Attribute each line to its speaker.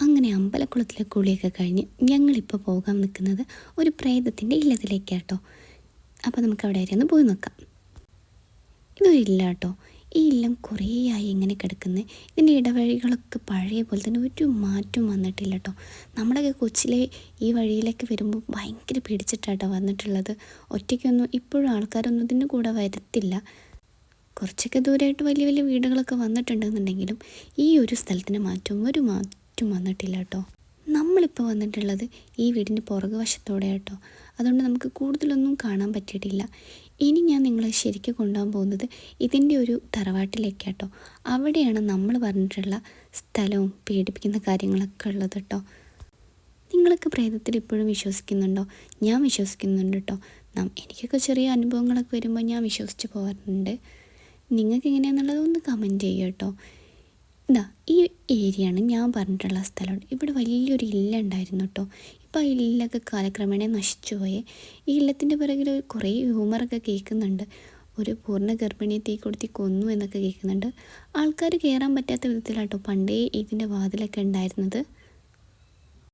Speaker 1: അങ്ങനെ അമ്പലക്കുളത്തിലെ കുളിയൊക്കെ കഴിഞ്ഞ് ഞങ്ങളിപ്പോൾ പോകാൻ നിൽക്കുന്നത് ഒരു പ്രേതത്തിൻ്റെ ഇല്ലത്തിലേക്കാട്ടോ. അപ്പോൾ നമുക്ക് അവിടെ വരെ ഒന്ന് പോയി നോക്കാം. ഇതൊരു ഇല്ല കേട്ടോ. ഈ ഇല്ലം കുറേയായി ഇങ്ങനെ കിടക്കുന്നത്. ഇതിൻ്റെ ഇടവഴികളൊക്കെ പഴയ പോലെ തന്നെ ഒരു മാറ്റം വന്നിട്ടില്ല കേട്ടോ. നമ്മുടെയൊക്കെ കൊച്ചിലെ ഈ വഴിയിലേക്ക് വരുമ്പോൾ ഭയങ്കര പിടിച്ചിട്ടാട്ടോ വന്നിട്ടുള്ളത്. ഒറ്റയ്ക്കൊന്നും ഇപ്പോഴും ആൾക്കാരൊന്നും ഇതിൻ്റെ കൂടെ വരത്തില്ല. കുറച്ചൊക്കെ ദൂരമായിട്ട് വലിയ വലിയ വീടുകളൊക്കെ വന്നിട്ടുണ്ടെന്നുണ്ടെങ്കിലും ഈ ഒരു സ്ഥലത്തിൻ്റെ ഒരു മാറ്റം വന്നിട്ടില്ല കേട്ടോ. നമ്മളിപ്പോൾ വന്നിട്ടുള്ളത് ഈ വീടിൻ്റെ പുറകു വശത്തോടെ കേട്ടോ. അതുകൊണ്ട് നമുക്ക് കൂടുതലൊന്നും കാണാൻ പറ്റിയിട്ടില്ല. ഇനി ഞാൻ നിങ്ങളെ ശരിക്കും കൊണ്ടുപോകാൻ പോകുന്നത് ഇതിൻ്റെ ഒരു തറവാട്ടിലേക്കാട്ടോ. അവിടെയാണ് നമ്മൾ പറഞ്ഞിട്ടുള്ള സ്ഥലവും പേടിപ്പിക്കുന്ന കാര്യങ്ങളൊക്കെ ഉള്ളത് കേട്ടോ. നിങ്ങളൊക്കെ പ്രേതത്തിൽ ഇപ്പോഴും വിശ്വസിക്കുന്നുണ്ടോ? ഞാൻ വിശ്വസിക്കുന്നുണ്ട് കേട്ടോ. എനിക്കൊക്കെ ചെറിയ അനുഭവങ്ങളൊക്കെ വരുമ്പോൾ ഞാൻ വിശ്വസിച്ച് പോകാറുണ്ട്. നിങ്ങൾക്ക് എങ്ങനെയാണെന്നുള്ളത് ഒന്ന് കമൻറ്റ് ചെയ്യുക കേട്ടോ. ഈ ഏരിയയാണ് ഞാൻ പറഞ്ഞിട്ടുള്ള സ്ഥലം. ഇവിടെ വലിയൊരു ഇല്ല ഉണ്ടായിരുന്നു കേട്ടോ. ഇപ്പോൾ ആ ഇല്ലൊക്കെ കാലക്രമേണ നശിച്ചു പോയേ. ഈ ഇല്ലത്തിൻ്റെ പിറകിൽ കുറേ ഹ്യൂമറൊക്കെ കേൾക്കുന്നുണ്ട്. ഒരു പൂർണ്ണ ഗർഭിണിയെ തീ കൊടുത്തി കൊന്നു എന്നൊക്കെ കേൾക്കുന്നുണ്ട്. ആൾക്കാർ കയറാൻ പറ്റാത്ത വിധത്തിലാട്ടോ പണ്ടേ ഇതിൻ്റെ വാതിലൊക്കെ ഉണ്ടായിരുന്നത്.